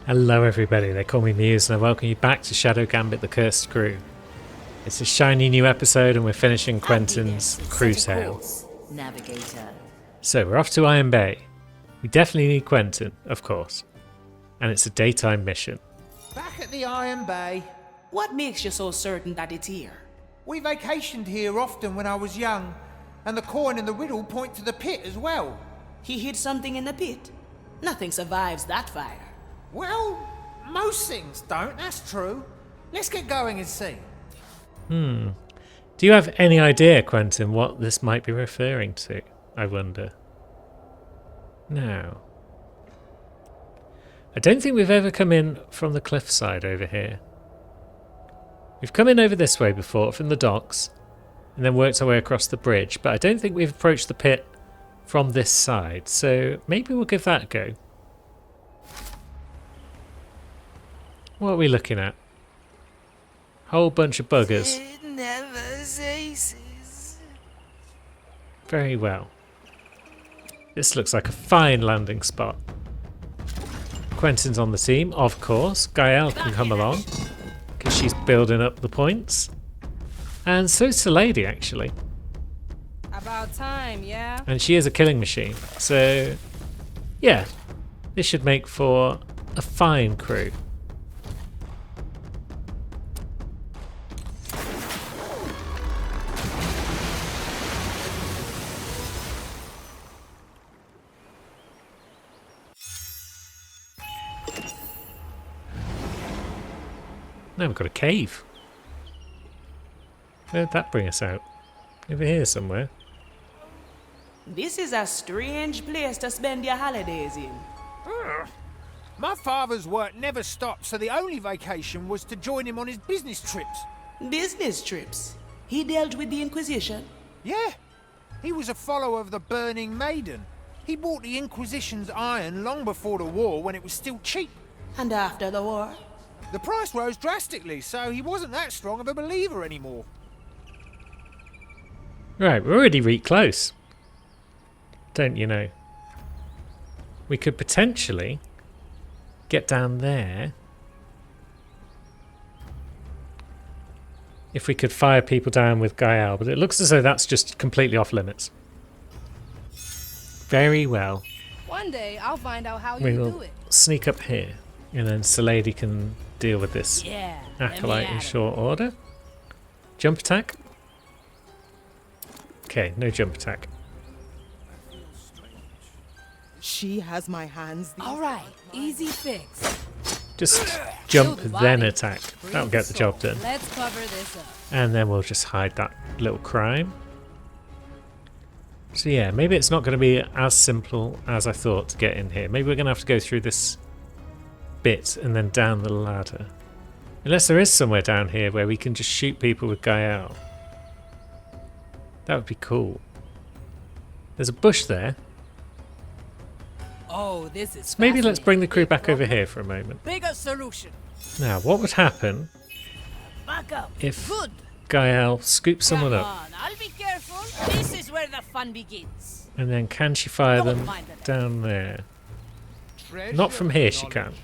Hello everybody, they call me Muse and I welcome you back to Shadow Gambit the Cursed Crew. It's a shiny new episode and we're finishing Quentin's crew sale. Navigator. So we're off to Iron Bay. We definitely need Quentin, of course. And it's a daytime mission. Back at the Iron Bay. What makes you so certain that it's here? We vacationed here often when I was young, and the coin and the riddle point to the pit as well. He hid something in the pit. Nothing survives that fire. Well, most things don't, that's true. Let's get going and see. Do you have any idea, Quentin, what this might be referring to, I wonder? No. I don't think we've ever come in from the cliffside over here. We've come in over this way before, from the docks, and then worked our way across the bridge, but I don't think we've approached the pit from this side, so maybe we'll give that a go. What are we looking at? Whole bunch of buggers. It never ceases. Very well. This looks like a fine landing spot. Quentin's on the team, of course. Gael can come along, because she's building up the points. And so's the lady, actually. About time, yeah? And she is a killing machine. So, yeah. This should make for a fine crew. Now we've got a cave. Where'd that bring us out? Over here somewhere. This is a strange place to spend your holidays in. My father's work never stopped, so the only vacation was to join him on his business trips. Business trips. He dealt with the Inquisition. Yeah, he was a follower of the Burning Maiden. He bought the Inquisition's iron long before the war when it was still cheap. And after the war? The price rose drastically, so he wasn't that strong of a believer anymore. Right, we're already really close. Don't you know? We could potentially get down there if we could fire people down with Gael, but it looks as though that's just completely off limits. Very well. One day I'll find out how you do We'll it. sneak up here, and then Salady can deal with this Yeah. acolyte in short order. Jump attack? Okay, no jump attack. She has my hands. All right, easy fix. Just jump, Shield then body. attack. That'll get the job done. Let's cover this up. And then we'll just hide that little crime. So yeah, maybe it's not going to be as simple as I thought to get in here. Maybe we're going to have to go through this bit and then down the ladder. Unless there is somewhere down here where we can just shoot people with Gael. That would be cool. There's a bush there. Oh, this is Maybe let's bring the crew fascinating. back over here for a moment. Bigger solution. Now, what would happen Back up. if Good. Gael scoops someone Come up? on, I'll be careful. This is where the fun begins. And then can she fire Don't them mind the down there? Not from here she can.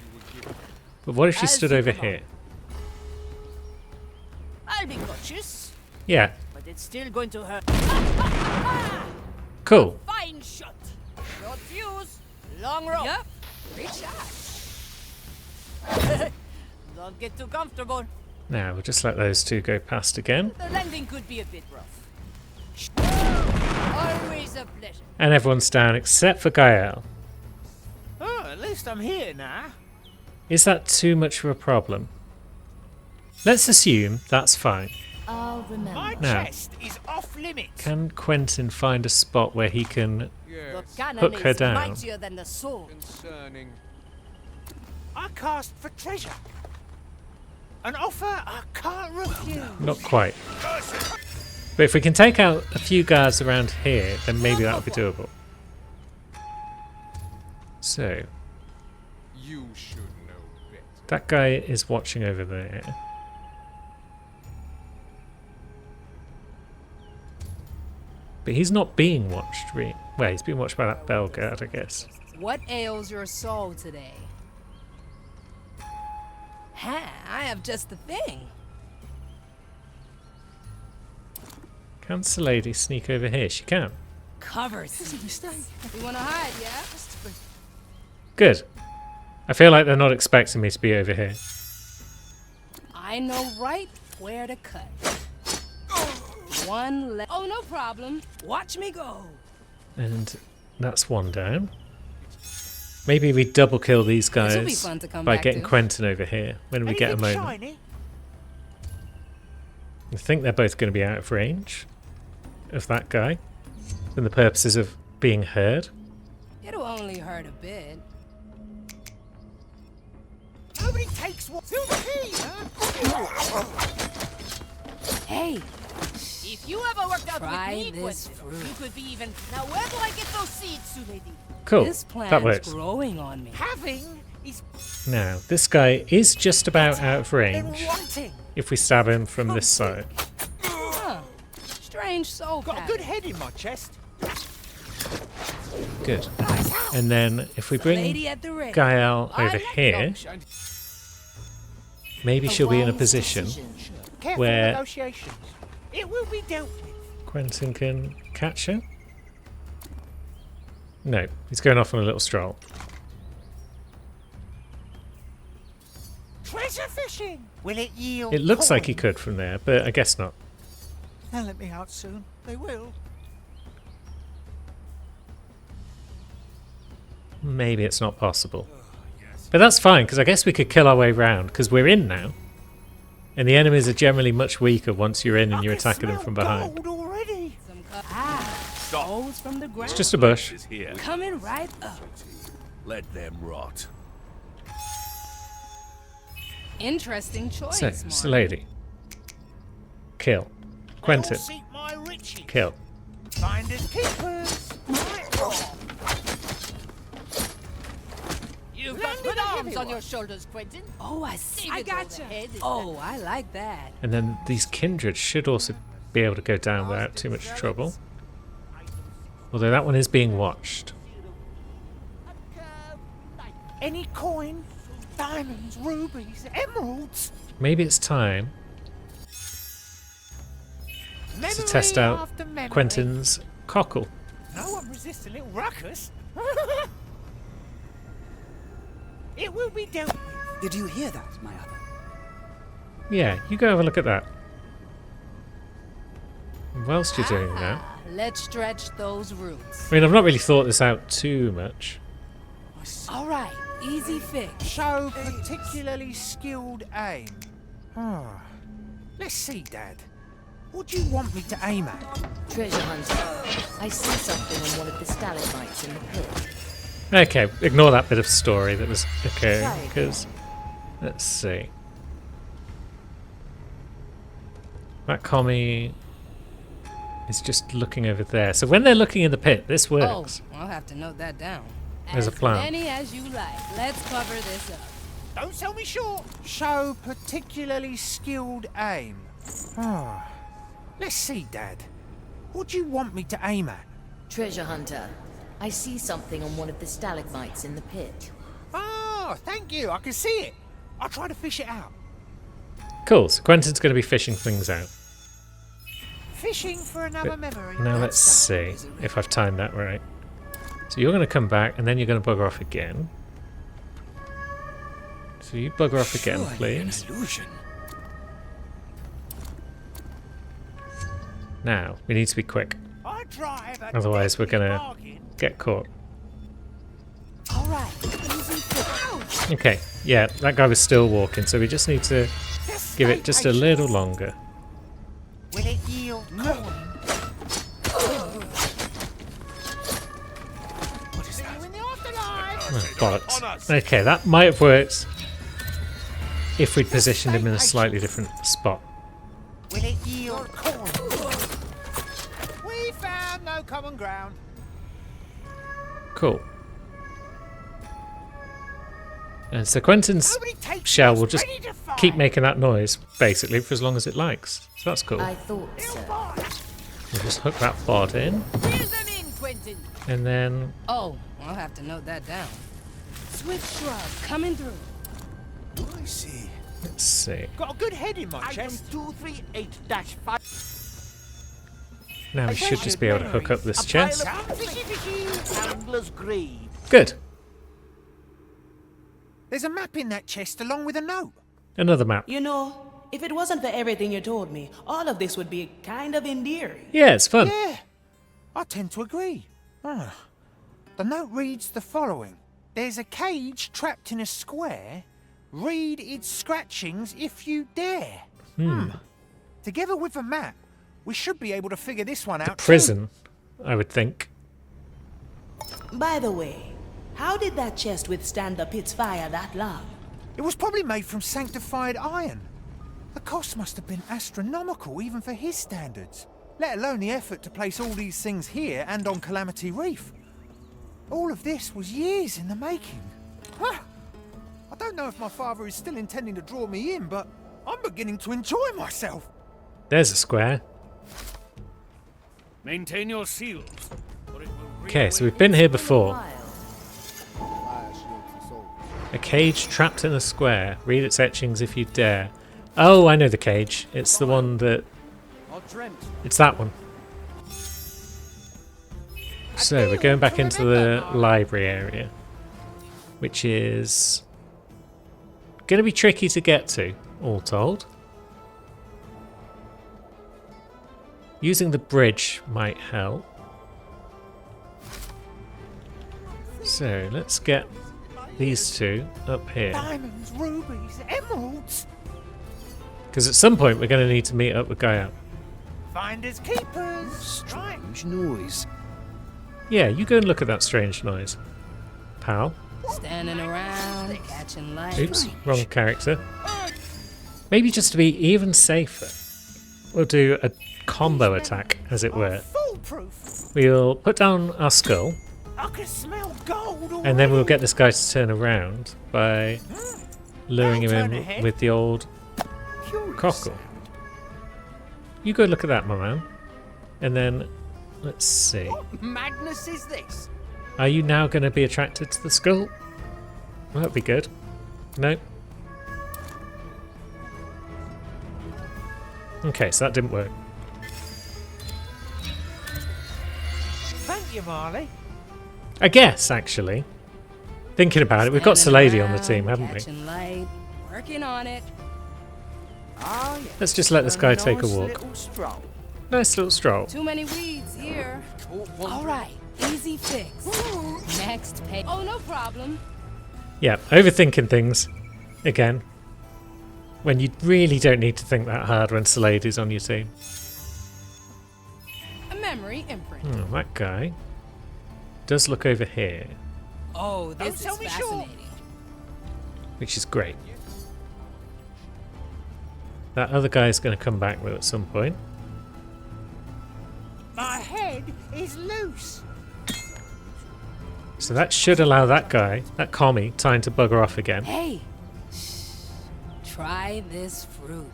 But what if she I'll stood see over them here? I'll be cautious, Yeah, but it's still going to hurt. cool. Fine shot. Short fuse. Long rope. Yep. Great shot. Don't get too comfortable. Now we'll just let those two go past again. The landing could be a bit rough. Always a pleasure. And everyone's down except for Gael. Oh, at least I'm here now. Is that too much of a problem? Let's assume that's fine. I'll remember. My Now. chest is off limits. Can Quentin find a spot where he can... The cannon Hook her is down. mightier than the sword. I cast for treasure. An offer I can't refuse. Not quite. But if we can take out a few guards around here, then maybe that'll be doable. So, You should know better. that guy is watching over there. But he's not being watched, really. Well, he's being watched by that bell guard, I guess. What ails your soul today? have just the thing. Can the lady sneak over here? She can. Covers. You wanna hide, yeah? Good. I feel like they're not expecting me to be over here. I know right where to cut. One left. Oh, no problem. Watch me go. And that's one down. Maybe we double kill these This'll be guys fun to come by back getting to. Quentin over here when we get a Anything moment. shiny? I think they're both going to be out of range of that guy for the purposes of being heard. It'll only hurt a bit. Nobody takes what to the key, huh? Hey, If you ever worked out Try with me, this Quentin, fruit. you could be even. Now, where do I get those seeds, Sulady? Cool. this That plant's works. growing on me. Having is Now, this guy is just about out of then range wanting. if we stab him from this side. Huh. Strange soul Got a pattern. good head in my chest. Good. And then if we bring Lady at the ready. Gael I over like here, maybe she'll be in a wise position decision. Careful Where- negotiations. It will be dealt with. Quentin can catch her. No, he's going off on a little stroll. Treasure fishing. Will it yield? It looks like he coin? could from there, but I guess not. They'll let me out soon. They will. Maybe it's not possible. But that's fine, because I guess we could kill our way round, because we're in now. And the enemies are generally much weaker once you're in and you're I can attacking them smell from behind. gold already. Goes from the ground. It's just a bush. Is here. Coming right up. Let them rot. Interesting choice, So, it's the Martin. lady. Kill. Quentin. They all seek my riches. Kill. Finders keepers. You've Land got in good a arms heavy on one. your shoulders, Quentin. Oh, I see. Even though the head is Oh, I like that. And then these kindred should also be able to go down without too much trouble. Although that one is being watched. Any coin, diamonds, rubies, emeralds. Maybe it's time to test Memory out after memory. Quentin's cockle. No one resists a little ruckus. It will be dealt with. Did you hear that, my other? Yeah, you go have a look at that. Whilst you're doing that, Ah, let's stretch those roots. I mean, I've not really thought this out too much. All right, easy fix. Show particularly skilled aim. Ah. Let's see, Dad. What do you want me to aim at? Treasure hunter. I see something on one of the stalagmites in the pit. Okay, ignore that bit of story that was occurring, because let's see. That commie is just looking over there. So when they're looking in the pit, this Oh, works. I'll have to note that down. There's a plan. As many as you like. Let's cover this up. Don't sell me short. Show particularly skilled aim. Ah. Let's see, Dad. What do you want me to aim at? Treasure hunter. I see something on one of the stalagmites in the pit. Ah, thank you. I can see it. I'll try to fish it out. Cool, so Quentin's going to be fishing things out. Fishing for another memory. Now let's see if I've timed that right. So you're going to come back, and then you're going to bugger off again. So you bugger off again, Surely an please. illusion. Now, we need to be quick. I drive a Otherwise, we're deadly gonna bargain. get caught. All right, easy fix. Okay, yeah, that guy was still walking, so we just need to Just give stay it just a patient. little longer. Will it yield coin? What is See that? you in the afterlife. Oh, bollocks. Okay, that might have worked if we'd positioned him in a slightly different spot. Will it yield coin? We found no common ground. Cool. And so Quentin's Nobody takes shell what's will just ready to fight. keep making that noise, basically, for as long as it likes. So that's cool. I thought so. We'll just hook that bod in, Reel them in, Quentin. and then Oh, I'll have to note that down. Swift shrub coming through. I see. Let's see. Got a good head in my chest. 238-5. Now we should just be able to hook up this chest. Angler's greed. Good. There's a map in that chest along with a note. Another map. You know, if it wasn't for everything you told me, all of this would be kind of endearing. Yeah, it's fun. Yeah, I tend to agree. The note reads the following. There's a cage trapped in a square. Read its scratchings if you dare. Together with the map, we should be able to figure this one out. Prison, I would think. By the way, how did that chest withstand the pit's fire that long? It was probably made from sanctified iron. The cost must have been astronomical even for his standards, let alone the effort to place all these things here and on Calamity Reef. All of this was years in the making. I don't know if my father is still intending to draw me in, but I'm beginning to enjoy myself. There's a square. Maintain your seals. Okay, so we've been here before. A cage trapped in a square. Read its etchings if you dare. Oh, I know the cage. It's the one that... It's that one. So, we're going back into the library area, which is going to be tricky to get to, all told. Using the bridge might help. So, let's get these two up here. Diamonds, rubies, emeralds. Because at some point we're going to need to meet up with Gaia. Finders keepers. Strange noise. Yeah, you go and look at that strange noise, pal. Standing around, catching light. Oops, wrong character. Maybe just to be even safer, we'll do a combo attack, as it were. Foolproof. We'll put down our skull, I can smell gold already. and then we'll get this guy to turn around by luring him in with the old cockle. You go look at that, my man. And then, let's see. What madness is this? Are you now going to be attracted to the skull? Well, that'd be good. No. Okay, so that didn't work. Thank you, Marley. I guess, actually. Thinking about it, we've got Salady on the team, haven't we? Catching light, working on it. Ah, yes. Let's just let this guy take a walk. Little stroll. Nice little stroll. Too many weeds here. All right, easy fix. Next page. Oh, no problem. Yeah, overthinking things. Again. When you really don't need to think that hard when Salady's on your team. A memory imprint. That guy does look over here, Oh, this sell is me short. fascinating. which is great. That other guy's going to come back though at some point. My head is loose. So that should allow that guy, that commie, time to bugger off again. Hey, try this fruit.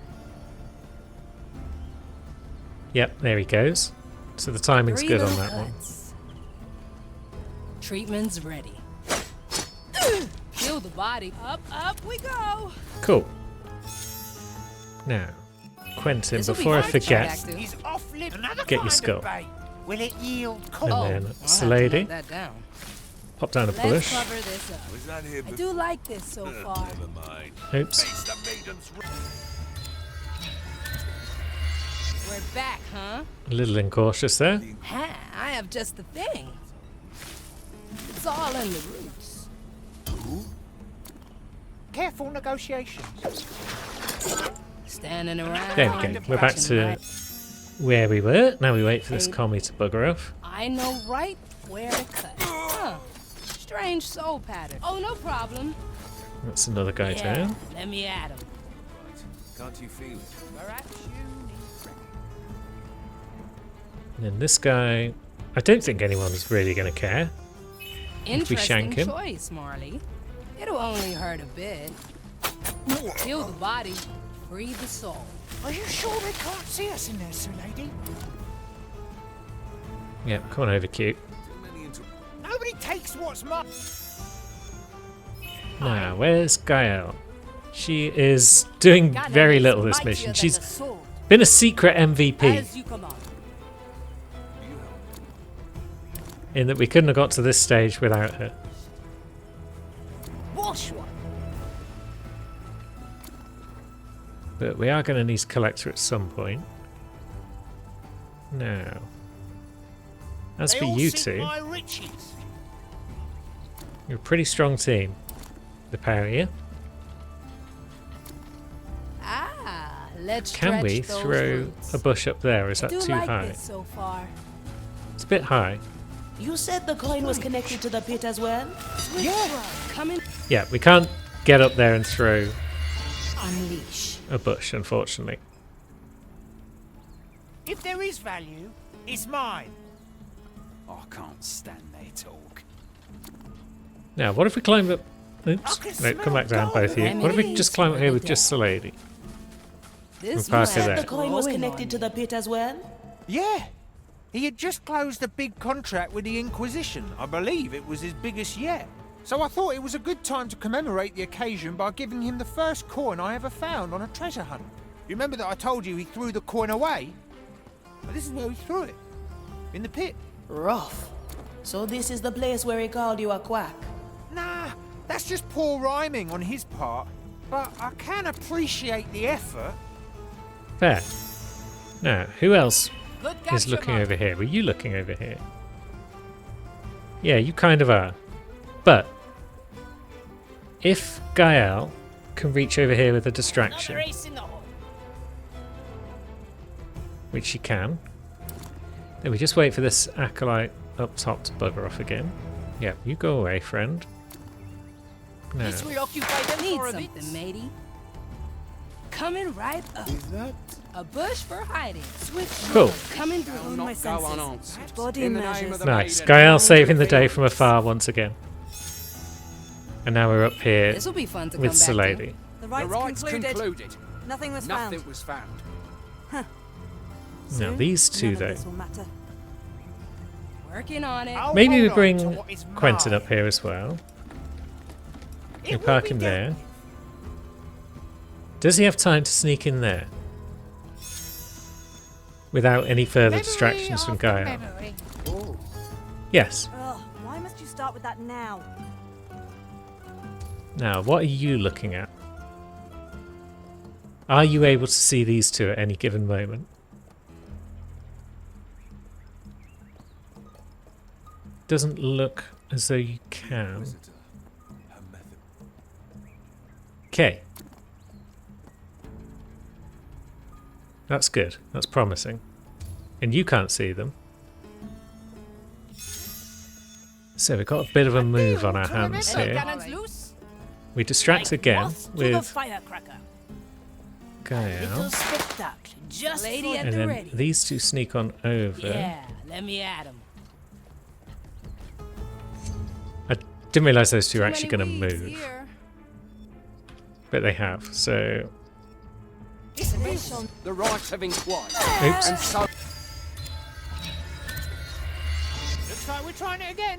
Yep, there he goes. So the timing's 3 good on little that one. cuts. Treatment's ready. Heal the body. Up we go. Cool. Now, Quentin, This'll be before I fun. forget, Check. He's off limb. Another Get your kind skull. of bait. Will it yield and corn? then I'll have to Salady, note that down. pop down a Let's bush. cover this up. Was that here I do like this so far. Never mind. Oops. Face the maiden's We're back, huh? A little incautious there. Ha, I have just the thing. It's all in the roots. Careful negotiations. Standing around. There we go. We're back catching to light. where we were. Now we wait for this commie to bugger off. I know right where to cut. Huh. Strange soul pattern. Oh, no problem. That's another guy Yeah, down. let me at him. Can't you feel it? And then this guy, I don't think anyone's really going to care. Interesting shank him. choice, Marley. It'll only hurt a bit. Heal the body, free the soul. Are you sure they can't see us in there, Sir Lady? Yep, come on over, cute. Too many inter- Nobody takes what's mine. Now, where's Gael? She is doing Ganon very is little this mightier mission. than She's the sword. been a secret MVP As you command. in that we couldn't have got to this stage without her. Wash one. But we are going to need to collect her at some point. Now, as for you two, you're a pretty strong team. The pair of you. Ah, let's Can we stretch those throw roots. a bush up there, or is I that do too like high? this so far. It's a bit high. You said the coin was connected to the pit as well? Yeah. Come in. Yeah, we can't get up there and throw Unleash. a bush, unfortunately. If there is value, it's mine. I can't stand their talk. Now, what if we climb up... I Oops, can no, come back down, both of you. What if we just climb up here with just the lady? This We'll park one her has there. The coin was growing connected on to the pit as well? Yeah. He had just closed a big contract with the Inquisition. I believe it was his biggest yet. So I thought it was a good time to commemorate the occasion by giving him the first coin I ever found on a treasure hunt. You remember that I told you he threw the coin away? Well, this is where he threw it. In the pit. Rough. So this is the place where he called you a quack? Nah, that's just poor rhyming on his part. But I can appreciate the effort. Fair. Now, who else Look is at your looking mark. over here? Were you looking over here? Yeah, you kind of are. But if Gael can reach over here with a distraction, Another ace in the hole. which she can, then we just wait for this acolyte up top to bugger off again. Yeah, you go away, friend. Now, This will occupy them Need for a bit. something, matey. Coming right up. Is that? A bush for hiding. cool. Coming through. Will not go unanswered. Body In the name measures. of the Nice. maiden. Gael saving the day from afar once again. And now we're up here This will be fun to with come back Salady. The The rites rites concluded. concluded. Nothing was Nothing found. was found. Now Soon, these two none of though. this will matter. to. Working on it. I'll Maybe we hold on to bring what is Quentin mine. up here as well. It We will park be him dealt there. with. Does he have time to sneak in there? Without any further Memory distractions from after Gael? memory. Yes. Ugh, why must you start with that now? Now, what are you looking at? Are you able to see these two at any given moment? Doesn't look as though you can. Okay. That's good. That's promising. And you can't see them. So we've got a bit of a move on our hands Any here. cannons loose? We distract again Moth to the with firecracker. Gael. Little spectacle. Just Lady for at And the then ready. these two sneak on over. Yeah, let me at him. I didn't realise those two Too were actually many going to weeds move. here. But they have, so... The rites have inquired. Oops. And so Looks like we're trying it again.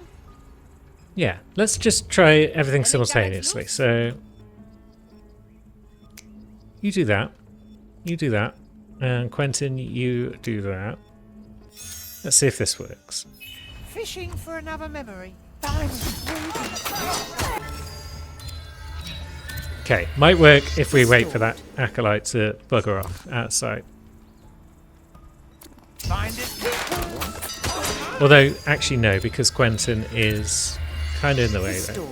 Yeah, let's just try everything Any simultaneously. cannons So... You do that. You do that. And Quentin, you do that. Let's see if this works. Fishing for another memory. Diamonds. Okay, might work if we wait for that acolyte to bugger off outside. Find it. Although, actually no, because Quentin is kind of in the way there. Restored.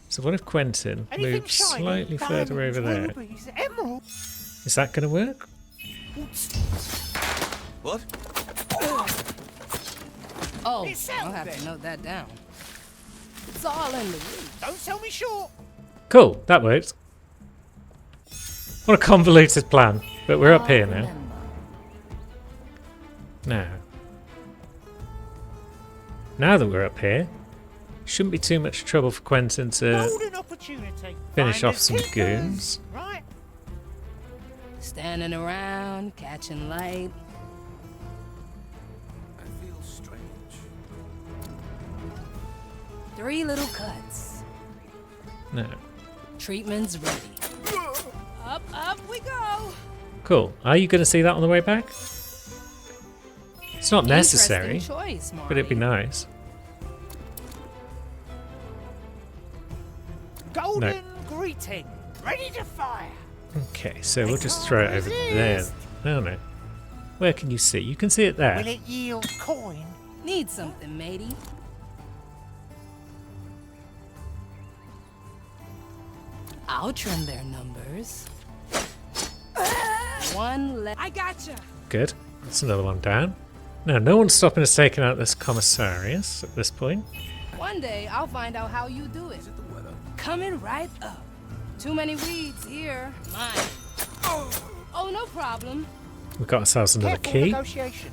So what if Quentin Anything moves shiny? slightly further over there? Rubies, emeralds. Is that going to work? what? Oh, It's I'll out have to there. note that down. It's all in the roots. Don't sell me short. Cool, that worked. What a convoluted plan. But we're up here now. Remember. Now that we're up here, shouldn't be too much trouble for Quentin to Golden opportunity. finish Find off some us goons. Right. Standing around, catching light. I feel strange. 3 little cuts. No. Treatment's ready. Up we go. Cool. Are you going to see that on the way back? It's not necessary, Interesting choice, but it'd be Mari. nice. Golden greeting. Ready to fire. Okay, so we'll just throw it over there. No, no. Where can you see? You can see it there. Will it yield coin? Need something, matey. I'll trim their numbers. One less. I gotcha. Good. That's another one down. Now, no one's stopping us taking out this commissarius at this point. One day I'll find out how you do it. Coming right up. Too many weeds here. Mine. Oh, no problem. We've got ourselves another Careful key. negotiations.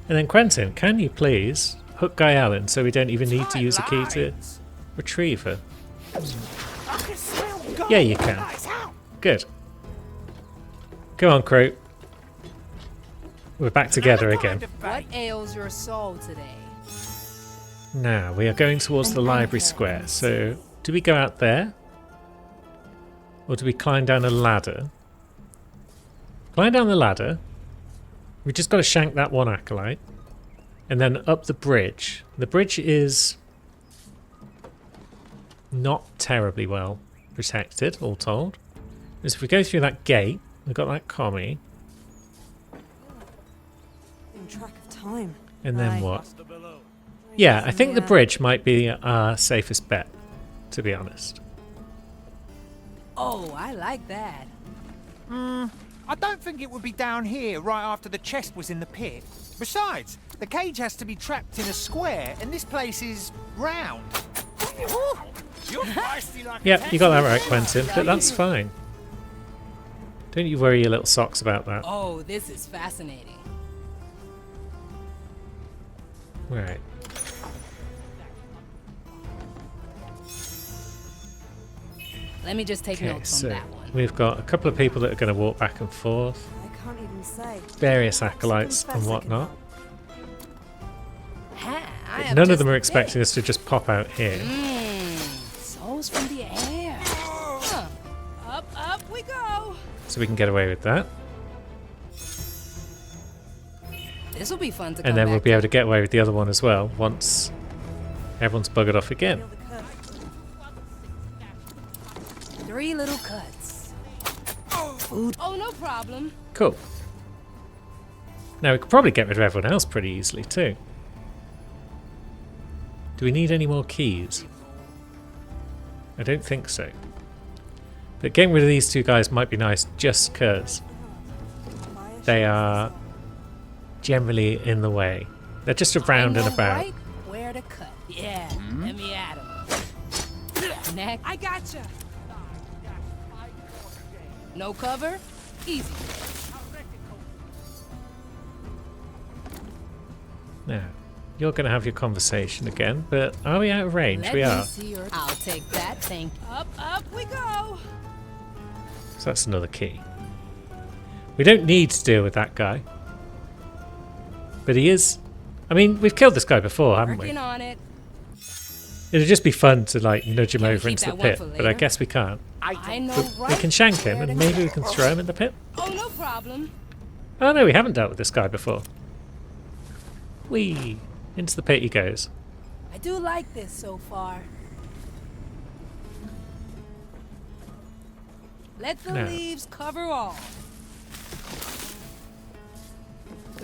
And then Quentin, can you please hook Guy Allen so we don't even need to use a key to retrieve her? I can smell gold. Yeah, you can. Lights out. Good. Come on, crew. We're back together again. What ails your soul today? Now, we are going towards the library square. So, do we go out there? Or do we climb down a ladder? Climb down the ladder. We just got to shank that one acolyte. And then up the bridge. The bridge is not terribly well protected, all told. Because if we go through that gate, we've got that commie. In track of time. And then Aye. what? Yeah, I think the Yeah. bridge might be our safest bet, to be honest. Oh, I like that. I don't think it would be down here right after the chest was in the pit. Besides, the cage has to be trapped in a square, and this place is round. Ooh, you're feisty like a Yep, you got that right, Texas. Quentin, but that's fine. Don't you worry your little socks about that. Oh, this is fascinating. Right. Let me just take Okay, notes so on that one. we've got a couple of people that are going to walk back and forth, I can't even say. various acolytes and whatnot. Ha, I have None of just them are been. expecting us to just pop out here. Souls from the air. Huh. Up we go. So we can get away with that. This will be fun to come And then we'll back be able to get away with the other one as well once everyone's buggered off again. Feel the curse. to. 3 little cuts. Food. Oh, no problem. Cool. Now we could probably get rid of everyone else pretty easily too. Do we need any more keys? I don't think so. But getting rid of these two guys might be nice just because they are generally in the way. They're just around I and know about. right where to cut. Yeah, let me at him. Next. I gotcha. No cover? Easy. Now, you're going to have your conversation again, but are we out of range? Let We me are. see your... I'll take that, thank you. Up we go. So that's another key. We don't need to deal with that guy. But he is... I mean, we've killed this guy before, haven't we? Working on it. It'd just be fun to like nudge him Can we over keep into the that one pit, for but I later? guess we can't. I know right. We can shank him where and to maybe we cut. can throw him in the pit. Oh, no problem. Oh no, we haven't dealt with this guy before. Whee! Into the pit he goes. I do like this so far. Let the No. leaves cover all.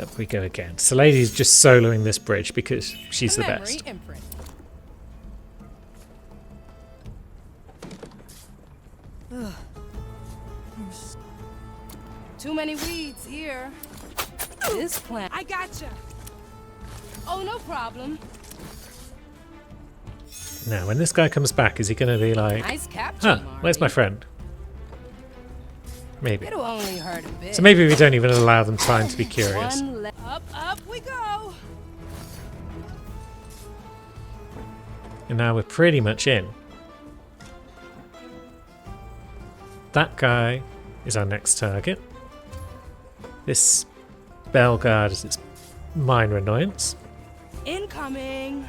Up we go again. So Lady's just soloing this bridge because she's the Memory best. imprint. Too many weeds here. This plant. I gotcha. Oh, no problem. Now, when this guy comes back, is he going to be like, Nice capture, huh, where's my Mari. friend? Maybe. It'll only hurt a bit. So maybe we don't even allow them time to be curious. Up we go. And now we're pretty much in. That guy is our next target. This bell guard is its minor annoyance. Incoming.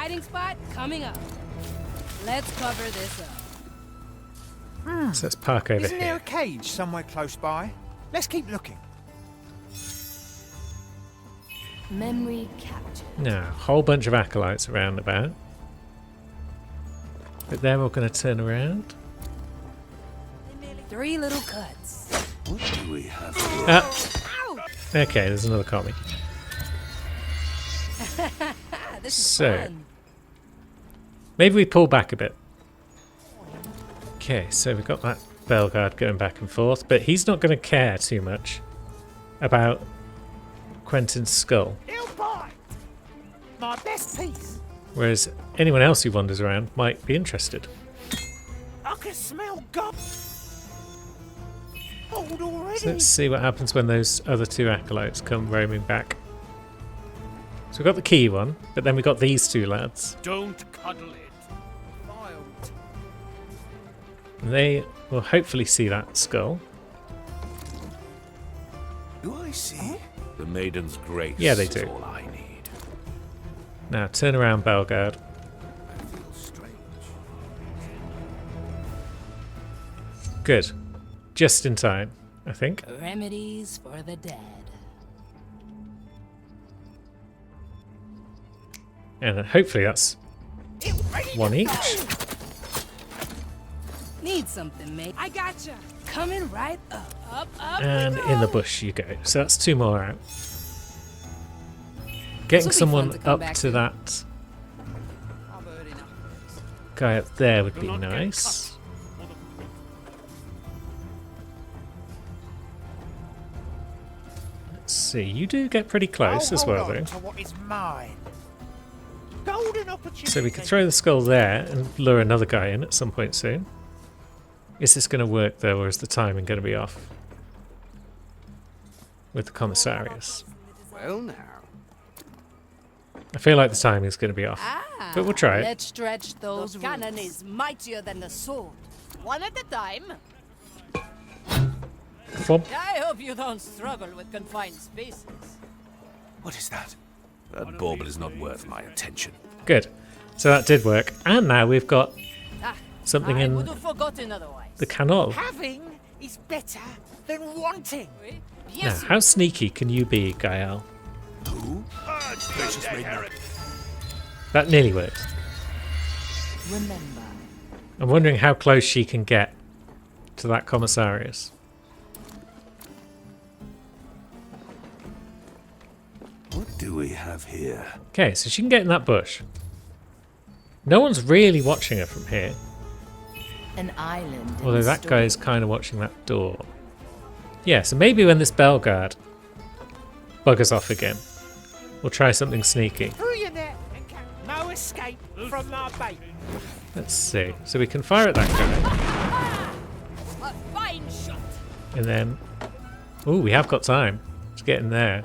hiding spot coming up. Let's cover this up. So let's park over Isn't there here. a cage somewhere close by? Let's keep looking. Memory captured. Now, a whole bunch of acolytes around about. But they're all going to turn around. 3 little cuts. What do we have? Ah. Okay, there's another commie. This is So, fun. maybe we pull back a bit. Okay, so we've got that Bellegarde going back and forth, but he's not going to care too much about Quentin's skull. He'll bite. My best piece. Whereas anyone else who wanders around might be interested. I can smell gold already. So let's see what happens when those other 2 acolytes come roaming back. So we've got the key one, but then we've got these 2 lads. Don't cuddle it. And they will hopefully see that skull. Do I see? The maiden's grace Yeah, they is do. all I need. Now turn around, Bellegarde. I feel strange. Good. Just in time, I think. Remedies for the dead. And hopefully that's one each. Need something, mate. I gotcha. Coming right up. Up, up. we And go. in the bush you go. So that's 2 more out. This'll Getting be someone fun to come up back to to. that I've heard enough of this. guy up there would be nice. Let's see, you do get pretty close I'll as hold well on though. to what is mine. Golden opportunity. So we could throw the skull there and lure another guy in at some point soon. Is this going to work though, or is the timing going to be off? With the commissarius. Well now. I feel like the timing is going to be off. But we'll try it. Let's stretch those The cannon roots. is mightier than the sword. One at a time. Thump. I hope you don't struggle with confined spaces. What is that? That bauble is not worth my attention. Good. So that did work. And now we've got Ah, something I in would have forgotten otherwise. the canal. Having is better than wanting. Now, Yes, how sneaky can you be, Gael? Gracious maiden. That nearly worked. Remember, I'm wondering how close she can get to that commissarius. What do we have here? Okay, so she can get in that bush. No one's really watching her from here. an island. in Although the that storm. guy is kind of watching that door. Yeah, so maybe when this Bellegarde buggers off again, we'll try something sneaky. Through your net and no escape from my bait. Let's see. So we can fire at that guy. a fine shot. And then... Oh, we have got time to get in there.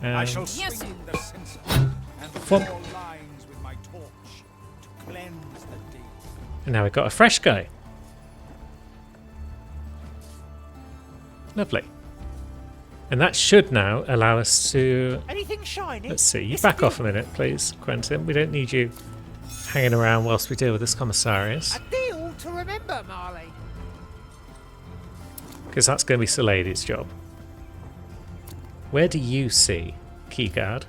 I shall And Yes, swing you- the censer and Thump. draw lines with my torch to cleanse the deed. now we've got a fresh guy. Lovely. And that should now allow us to... Anything shiny? Let's see. You It's back off a deal. minute, please, Quentin. We don't need you hanging around whilst we deal with this commissarius. A deal to remember, Marley. Because that's going to be Selady's job. Where do you see Keyguard?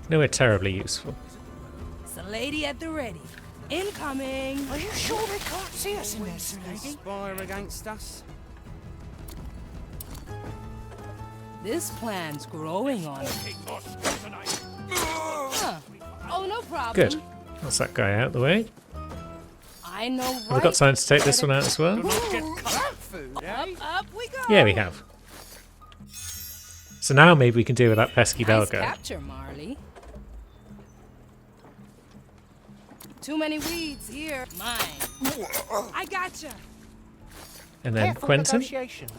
Nowhere terribly useful. It's a lady at the ready. Incoming. Are you sure they can't see us in there, lady? Conspire against us? This plan's growing on me. Huh. Oh, no problem. Good. That's that guy out of the way. I know right. Have we got time to take this one out as well? Food, eh? Up we go. Yeah, we have. So now maybe we can deal with that pesky Nice Bellegarde. capture, Marley. Too many weeds here. Mine. I gotcha. And then Careful Quentin. negotiations.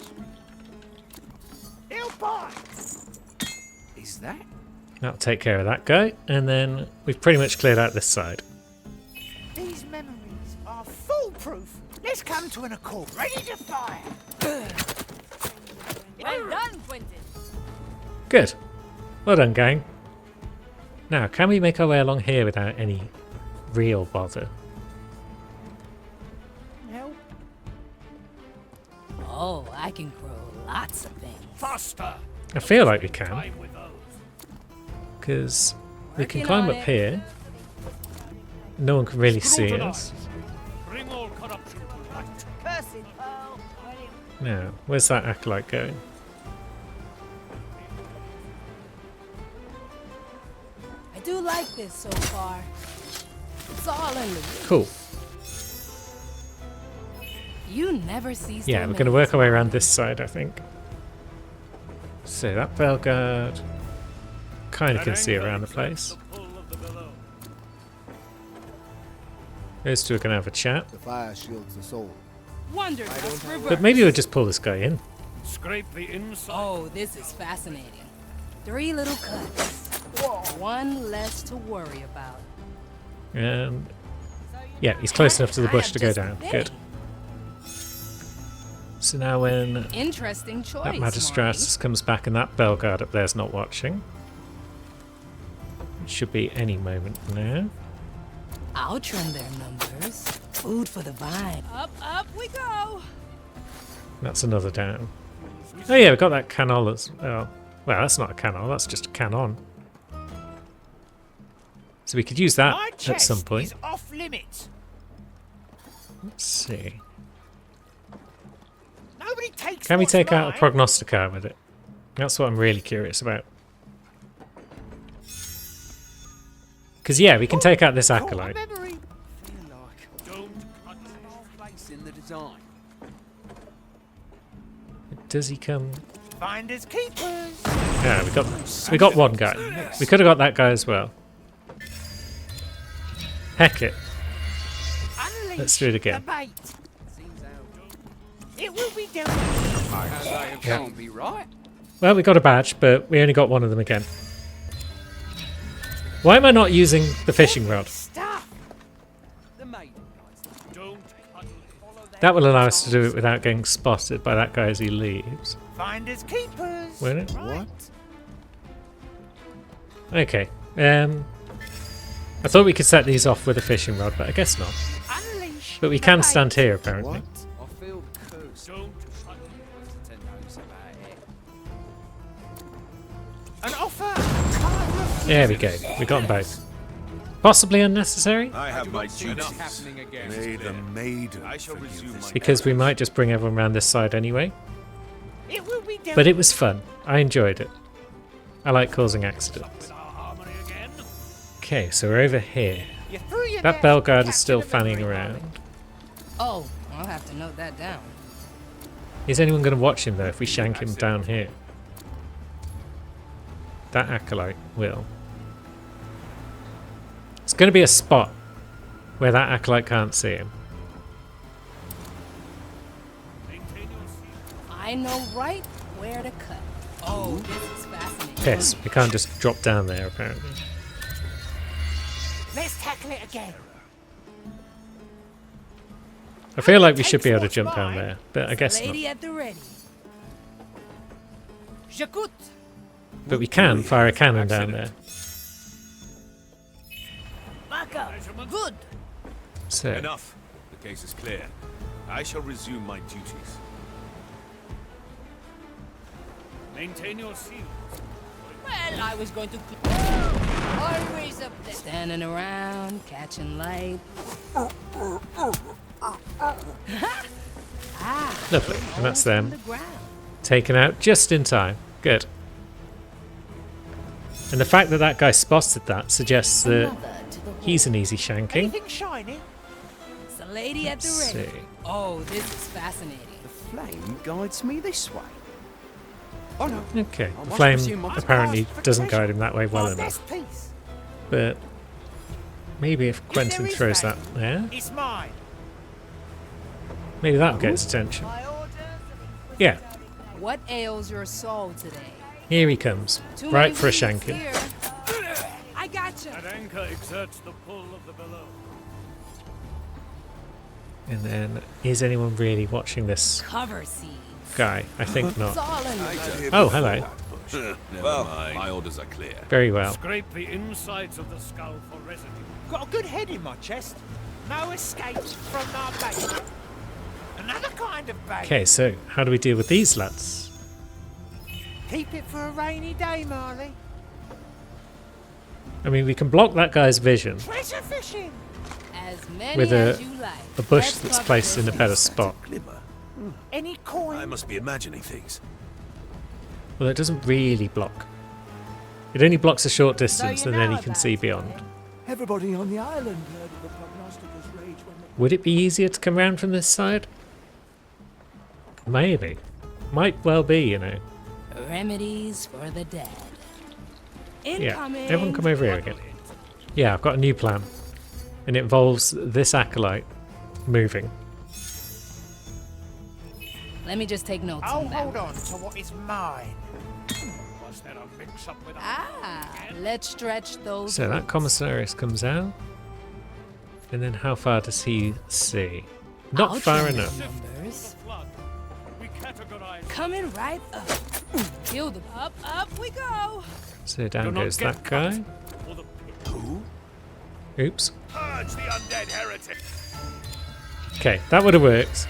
He'll bite. Is that? That'll take care of that guy. And then we've pretty much cleared out this side. These memories are foolproof. Let's come to an accord. Ready to fire. Well done, Quentin. Good. Well done, gang. Now, can we make our way along here without any real bother? No. Oh, I can grow lots of things. Faster! I feel like we can, Time with those. because we can Working climb on up it. here. No one can really see us. Bring all corruption to light. Cursed pearl. Now, where's that acolyte going? I do like this so far. It's all in the Cool. You never cease to Yeah, we're amaze going to work our way around this side, I think. So that bell guard kind of can see around the place. Those two are going to have a chat. The fire shields the soul. Wonder dust reverse. But maybe we'll just pull this guy in. Scrape the inside. Oh, this is fascinating. 3 little cuts. One less to worry about. And yeah, he's close enough to the I bush have to go just down. been. Good. So now when Interesting choice. that Magistratus comes back and that bell guard up there's not watching, it should be any moment now. I'll trim their numbers. Food for the vine. Up we go. That's another down. Oh yeah, we've got that canol as well. Well, that's not a canol, that's just a canon. So we could use that My at chest some point. is off limits. Let's see. Nobody takes. Can we what's take out a mine. prognosticar with it? That's what I'm really curious about. Because yeah, we can take out this Caught my acolyte. memory. Feel like Don't cut place in the design. Does he come? Finders keepers. Yeah, we got one guy. We could have got that guy as well. Heck it. Unleash Let's do it again. the bait. Seems out. It will be done. How they Yeah. can't be right. Well, we got a badge, but we only got one of them again. Why am I not using the fishing rod? Stuff. The maiden guides. don't cut it. That will allow us to do it without getting spotted by that guy as he leaves. Finders keepers. Won't it? What? Okay. I thought we could set these off with a fishing rod, but I guess not. Unleash. But we the can bait. stand here, apparently. What? I feel cursed. Don't cut To knows about it. An offer. Can't refuse. There we go. We got them both. Possibly unnecessary, I have my See duties. that happening again. May the maiden I shall forgive resume this my- because we might just bring everyone around this side anyway. It will be done. But it was fun. I enjoyed it. I like causing accidents. our harmony again. Okay, so we're over here. You threw your That net, bell guard is captured still a fanning memory, around. Oh, I'll have to note that down. Is anyone going to watch him though if we shank him down here? That acolyte will. It's going to be a spot where that acolyte can't see him. Maintain your seat. I know right where to cut. Oh, this is fascinating. Piss. We can't just drop down there apparently. Let's tackle it again. I feel like we should be able to jump down there, but I guess not. Lady at the ready. J'écoute. But we can fire a cannon down there. Back up. Good. So, Enough. The case is clear. I shall resume my duties. Maintain your seal. Well, I was going to. Always up there. Standing around, catching light. lovely. And that's From them the ground. taken out just in time. Good. And the fact that that guy spotted that suggests that Another to the he's an easy shanking. Anything shiny? It's a lady at the Let's ready. see. Oh, this is fascinating. The flame guides me this way. Oh no. Okay, I the must flame resume my apparently task for doesn't treasure. guide him that way well My enough. best piece. But maybe if Quentin there is throws that value, there, It's mine. maybe that'll get his attention. My orders. Yeah, What ails your soul today? here he comes. Too Right many for a weeds shanking. here. I gotcha. That anchor exerts the pull of the billow. And then, is anyone really watching this Cover seeds. guy? I think It's not. all in the Oh, hello. Never mind. My orders are clear. Very well. Scrape the insides of the skull for residue. Got a good head in my chest. No escape from our bait. Another kind of bait. Okay, so how do we deal with these lads? Keep it for a rainy day, Marley. I mean, we can block that guy's vision Treasure fishing. As many with as you like. a bush Let's that's cover placed this in a better spot. Glimmer. Any coin? I must be imagining things. Well, it doesn't really block. It only blocks a short distance, you and then know you can about see it, beyond. Everybody on the island heard of the prognosticator's rage when they... Would it be easier to come around from this side? Maybe. Might well be, you know. Remedies for the dead. Yeah, Incoming. everyone come over here again. Yeah, I've got a new plan. And it involves this acolyte moving. Let me just take notes I'll on that. hold on to what is mine. Was there a mix-up with Let's stretch those. So that roots. commissarius comes out. And then how far does he see? Not I'll far try enough. the numbers. flood? We categorize. Coming right up. Kill the up we go. So down Do not goes get that guy. For the pit. Who? Oops. Purge the undead heretic! Okay, that would have worked.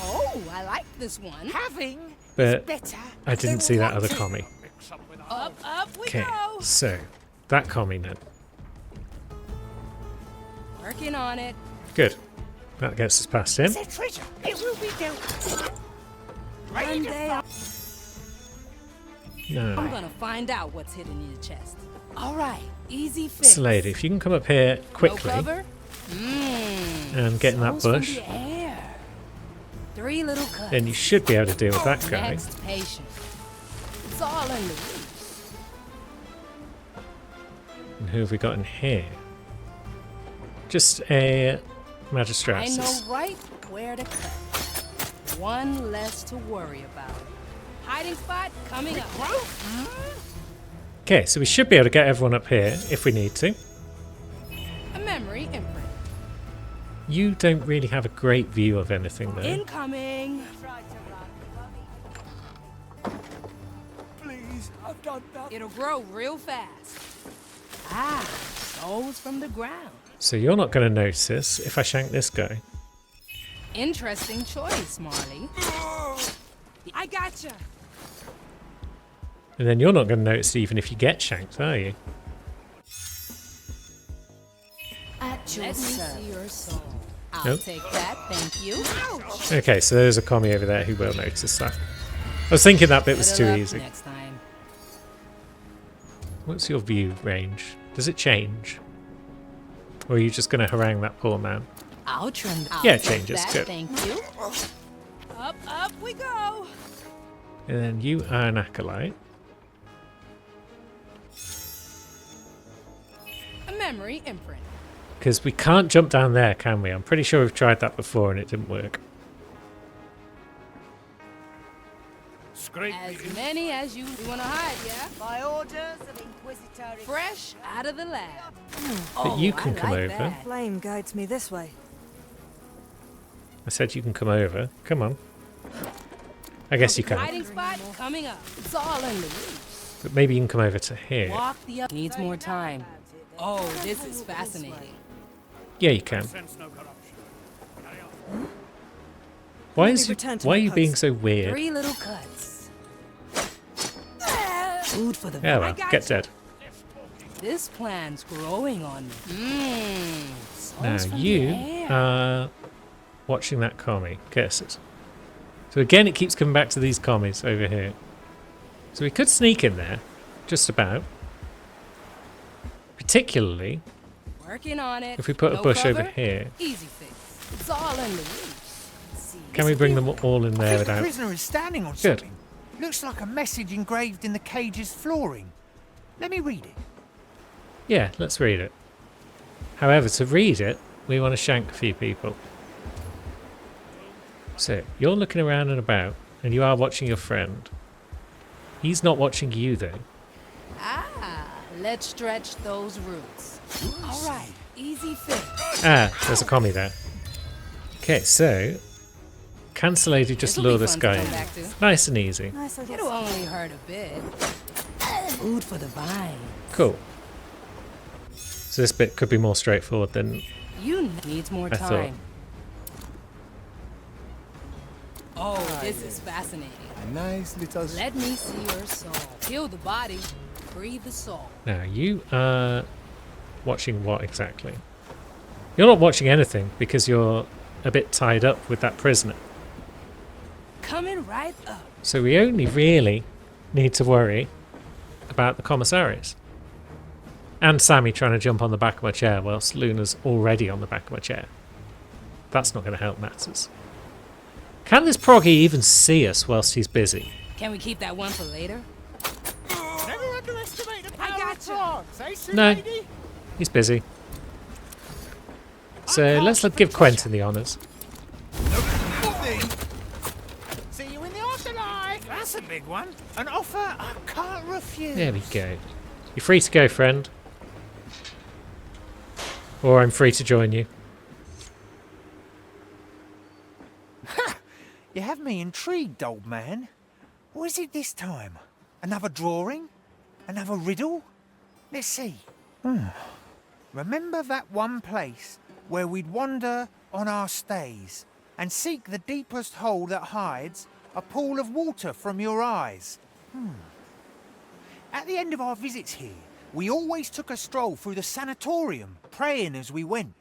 Oh, I like this one. Having But is better. I didn't see that other commie. Mix-up with Up we Okay, go. so that commie then. Working on it. Good. That gets us past him. It's a treasure. It will be dealt with. Ready One to day fight. No. I'm gonna find out what's hidden in your chest. All right, easy fix. Slade, if you can come up here No quickly cover? and get in that Souls from bush, the air. 3 little cuts. then you should be able to deal with that guy. Next patient. It's all in the roots. And who have we got in here? Just a I magistratus. know right where to cut. One less to worry about. Hiding spot coming up. Okay, so we should be able to get everyone up here if we need to. A memory imprint. You don't really have a great view of anything though. Incoming. Please, I've done nothing. It'll grow real fast. Souls from the ground. So you're not going to notice if I shank this guy. Interesting choice, Marley. I gotcha. And then you're not going to notice even if you get shanked, are you? At your Let me service. see your soul. I'll Nope. take that, thank you. Okay, so there's a commie over there who will notice that. I was thinking that bit was Better too luck easy. Next time. What's your view range? Does it change? Or are you just going to harangue that poor man? I'll trim. I'll Yeah, it take changes that, too. Thank you. Up we go. And then you are an acolyte. A memory imprint. Because we can't jump down there, can we? I'm pretty sure we've tried that before and it didn't work. Scrape As the many as you want to hide, yeah? By orders of Inquisitor. Fresh out of the lab. But you I can come like over. that. Flame guides me this way. I said you can come over. Come on. I guess you can. Hiding spot coming up. It's all in the roots. But maybe you can come over to here. Walk the up. Needs more time. Oh, this is fascinating. Yeah, you can. sense no corruption. Carry on. Why Let is me return to why are my you being post. so weird? 3 little cuts. Food for the Yeah, I well, got get you. dead. This plant's growing on me. Now Souls from the you air. are watching that commie. Curses. So again, it keeps coming back to these commies over here. So we could sneak in there, just about. Particularly Working on it. if we put a No bush cover? over here. Easy fix. It's all in the roots. See, Can we bring them all in I there think the without? prisoner is standing on Good. something. Looks like a message engraved in the cage's flooring. Let me read it. Yeah, let's read it. However, to read it, we want to shank a few people. So, you're looking around and about, and you are watching your friend. He's not watching you, though. Let's stretch those roots. All right, easy fix. Ah, there's a commie there. Okay, so Cancel Lady just This'll lure be this fun to guy come in. back to. Nice and easy. Nice little It'll only hurt a bit. Food for the vine. Cool. So this bit could be more straightforward than You needs more I thought. time. Oh, this is fascinating. A nice little... Let me see your soul. Kill the body, breathe the soul. Now, you are watching what exactly? You're not watching anything because you're a bit tied up with that prisoner. Coming right up. So we only really need to worry about the commissaries. And Sammy trying to jump on the back of my chair whilst Luna's already on the back of my chair. That's not going to help matters. Can this proggy even see us whilst he's busy? Can we keep that one for later? Never underestimate the I power gotcha. of frogs, eh, Sue No. Lady? He's busy. So let's give Quentin the honours. See you in the afterlife. That's a big one. An offer I can't refuse. There we go. You're free to go, friend. Or I'm free to join you. You have me intrigued, old man. What is it this time? Another drawing? Another riddle? Let's see. Remember that one place where we'd wander on our stays and seek the deepest hole that hides a pool of water from your eyes? At the end of our visits here, we always took a stroll through the sanatorium, praying as we went.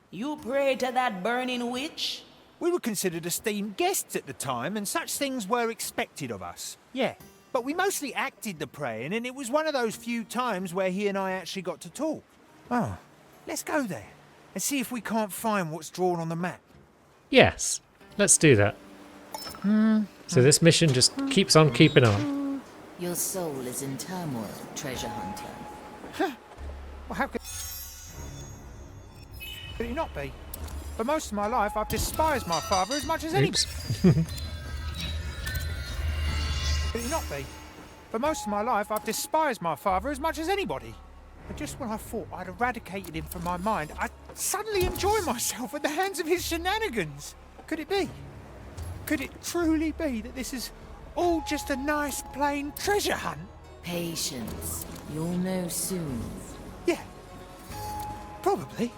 You pray to that burning witch? We were considered esteemed guests at the time, and such things were expected of us. Yeah, but we mostly acted the praying, and it was one of those few times where he and I actually got to talk. Oh, let's go there and see if we can't find what's drawn on the map. Yes, let's do that. So this mission just keeps on keeping on. Your soul is in turmoil, treasure hunter. Well, how could it not be? For most of my life, I've despised my father as much as anybody. Oops. Could it not be? For most of my life, I've despised my father as much as anybody. But just when I thought I'd eradicated him from my mind, I suddenly enjoy myself at the hands of his shenanigans. Could it be? Could it truly be that this is all just a nice, plain treasure hunt? Patience. You'll know soon. Yeah. Probably.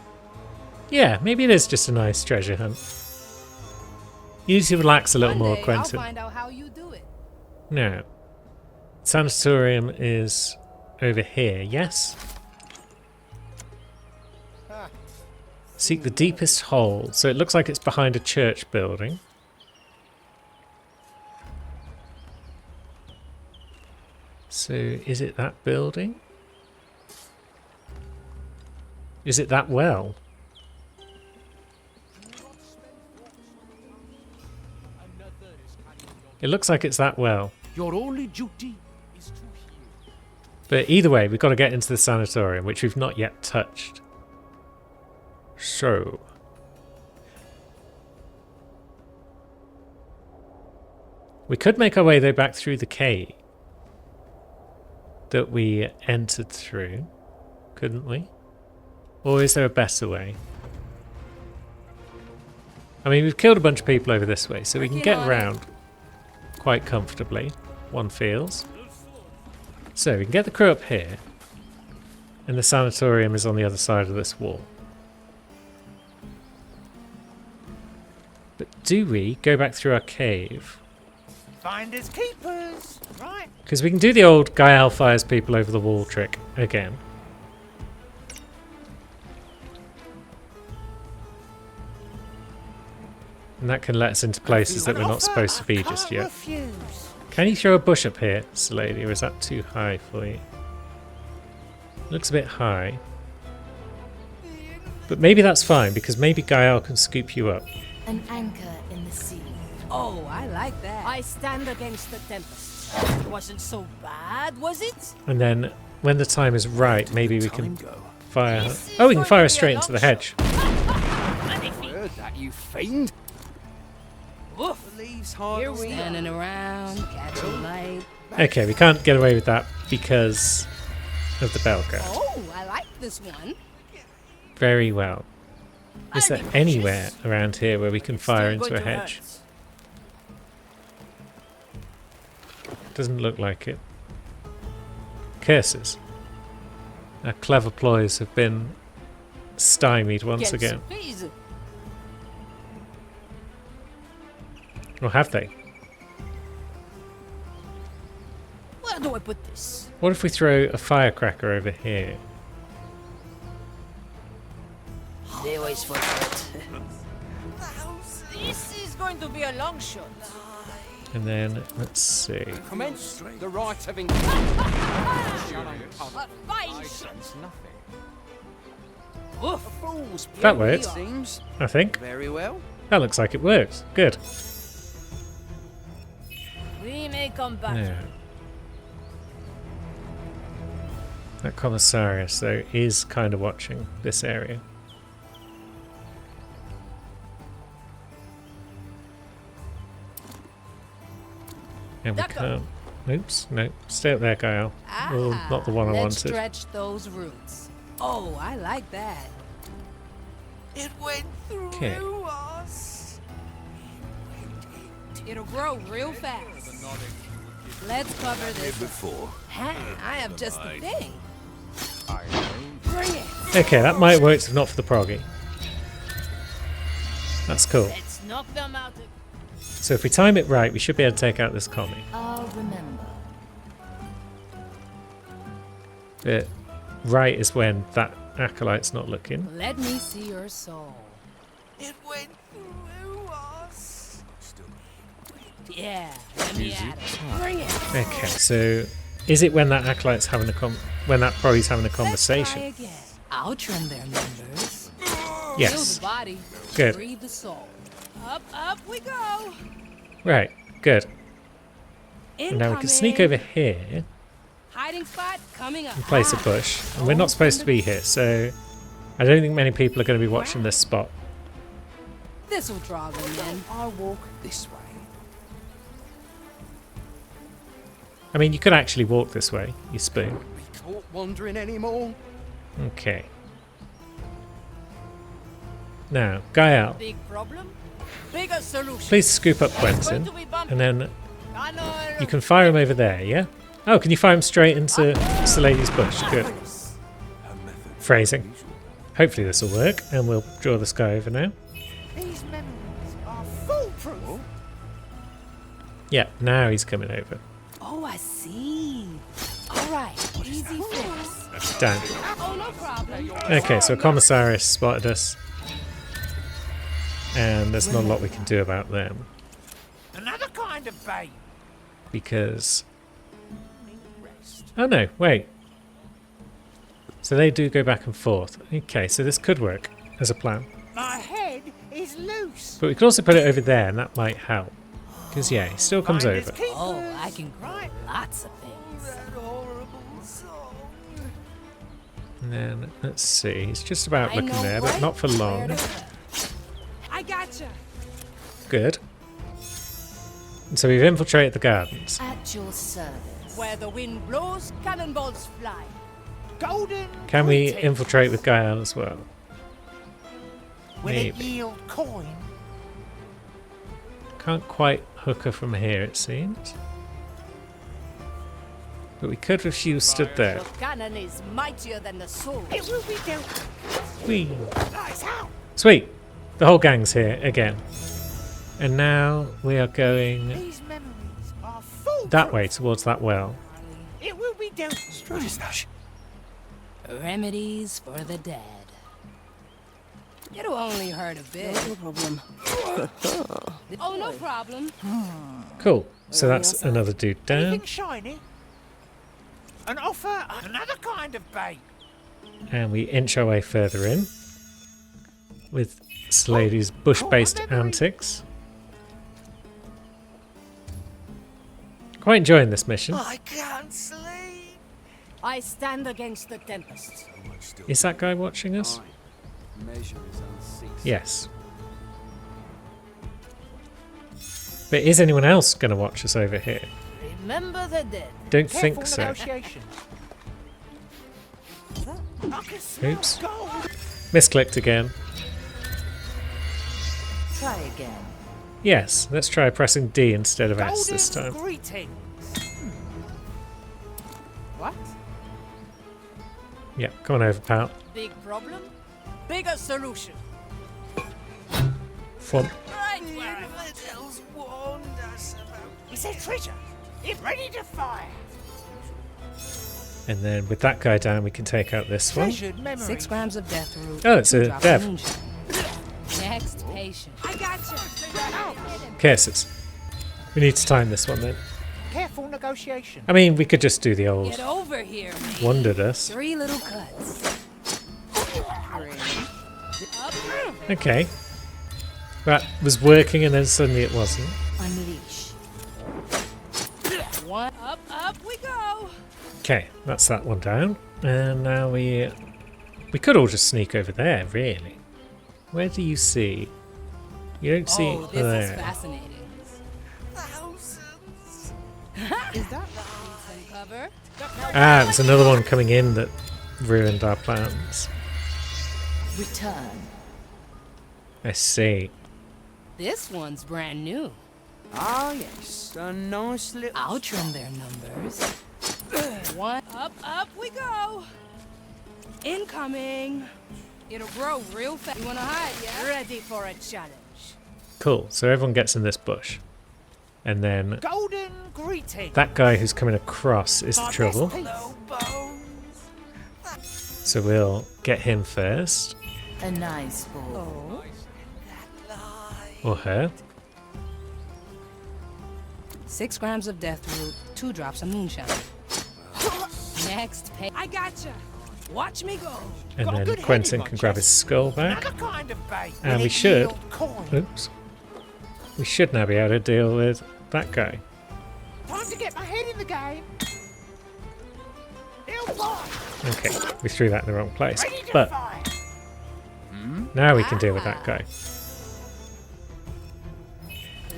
Yeah, maybe it is just a nice treasure hunt. You need to relax a little One more, day, Quentin. I'll find out how you do it. Now, sanatorium is over here, yes? Seek the deepest hole. So it looks like it's behind a church building. So is it that building? Is it that well? It looks like it's that well. Your only duty is to heal. But either way, we've got to get into the sanatorium, which we've not yet touched. So. We could make our way, though, back through the cave that we entered through, couldn't we? Or is there a better way? I mean, we've killed a bunch of people over this way, so we can get around quite comfortably, one feels. So we can get the crew up here, and the sanatorium is on the other side of this wall. But do we go back through our cave? Finders keepers, right? Because we can do the old Gael fires people over the wall trick again. And that can let us into places that we're not supposed to be just yet. Can you throw a bush up here, Lady, or is that too high for you? Looks a bit high. But maybe that's fine, because maybe Gael can scoop you up. An anchor in the sea. Oh, I like that. I stand against the tempest. It wasn't so bad, was it? And then, when the time is right, maybe we can fire her. Oh, we can fire her straight into the hedge. Heard that, you fiend. Woof. Leaves hard. Here we Standing around, catching light. Okay, we can't get away with that because of the bell guard. Oh, I like this one. Very well. Is there anywhere around here where we can fire into a hedge? Doesn't look like it. Curses. Our clever ploys have been stymied once again. Or have they? Where do I put this? What if we throw a firecracker over here? They always forget. This is going to be a long shot. And then, let's see. Commence the right of A fine shot. nothing. Oof. Fool's That plan, worked. seems. I think. Very well. That looks like it worked. Good. We may come back. Yeah. That Commissarius, though, is kind of watching this area. And we can't... Oops, no. Stay up there, Gael. Oh, not the one I Let's wanted. stretch those roots. Oh, I like that. It went through Okay. us. It'll grow real fast. Let's cover this. Ha, I have just the thing. Bring it. Okay, that might work if not for the proggy. That's cool. Let's knock them out. So if we time it right, we should be able to take out this commie. I'll remember. But right is when that acolyte's not looking. Let me see your soul. It went through us. Yeah, let me at it. Bring it. Okay, so is it when that acolyte's having a when that proggy's having a Let's try conversation? again. I'll trim their members. Heal Yes. the body. Good. Breathe the soul. Up we go. Right, good. Incoming. And now we can sneak over here Hiding spot coming up. and place a bush. And we're not supposed to be here, so I don't think many people are going to be watching this spot. This will draw them in. I'll walk this way. I mean, you could actually walk this way, you spoon. Be caught wandering anymore. Okay. Now, Gael, Big problem? Bigger solution. please scoop up It's going Quentin, to be bumpy. and then Tunnel. you can fire him over there, yeah? Oh, can you fire him straight into Lady's bush? Good. Phrasing. Hopefully this will work, and we'll draw this guy over now. These memories are foolproof. Yeah, now he's coming over. Oh, I see. All right, easy fix. Down. Oh, no problem. Okay, so Commissarius spotted us. And there's not a lot we can do about them. Another kind of bait. Because... Oh no, wait. So they do go back and forth. Okay, so this could work as a plan. My head is loose. But we could also put it over there, and that might help. Because, yeah, he still comes Finders over. keepers. Oh, I can grow Right. lots of things. That horrible song. And then, let's see, he's just about I looking know there, but right not for where long. to look. I gotcha. Good. And so we've infiltrated the gardens. At your service. Where the wind blows, cannonballs fly. Golden. Can we greeting. infiltrate with Gael as well? Will it Maybe. yield coin? Can't quite hook her from here, it seems. But we could if she was stood there. The cannon is mightier than the sword. It will be dealt with. Whee. Lights out. Sweet! The whole gang's here again. And now we are going These memories are foolproof. that way towards that well. It will be dealt with. What is that? Remedies for the dead. It'll only hurt a bit. No problem. Oh, no problem. Cool. So that's another dude down. Anything shiny? An offer. Another kind of bait. And we inch our way further in with Slady's bush-based antics. Quite enjoying this mission. I can't sleep. I stand against the tempest. Is that guy watching us? Measure is unceasing. Yes. But is anyone else going to watch us over here? Remember the dead. Don't Careful think so. negotiations. I can smell Oops. gold. Misclicked again. Try again. Yes, let's try pressing D instead of S this Golden time. greetings. Yeah, come on over, pal. Big problem? Bigger solution. Fun. Right where I It's a treasure. It's ready to fire. And then with that guy down, we can take out this one. Treasured memory. 6 grams of death root. Oh, it's 2 a drops dev. of moonshine. Next patient. I gotcha. Cases. We need to time this one then. Careful negotiation. I mean, we could just do the old Get over here, man. wondered us. 3 little cuts. Up. Okay. That was working and then suddenly it wasn't. Unleash. 1. Up we go. Okay, that's that one down. And now we could all just sneak over there, really. Where do you see? You don't see Oh, this there. is fascinating. Is that some cover? Ah, there's another one coming in that ruined our plans. Return. I see. This one's brand new. Ah, yes. A nice little... I'll trim their numbers. 1. Up we go. Incoming. It'll grow real fast. You wanna hide, yeah? ready for a challenge. Cool. So everyone gets in this bush. And then Golden greeting. that guy who's coming across is the trouble. No bones. So we'll get him first. A nice ball. Or her. 6 grams of death root, 2 drops of moonshine. Next page. I gotcha. Watch me go. And Got a then good head Quentin in my can grab his skull back. Another kind of bait. And Will we it should. yield coin? Oops. We should now be able to deal with that guy. Time to get my head in the game. He'll bite. Okay, we threw that in the wrong place. Ready to But fight. now we can deal with that guy.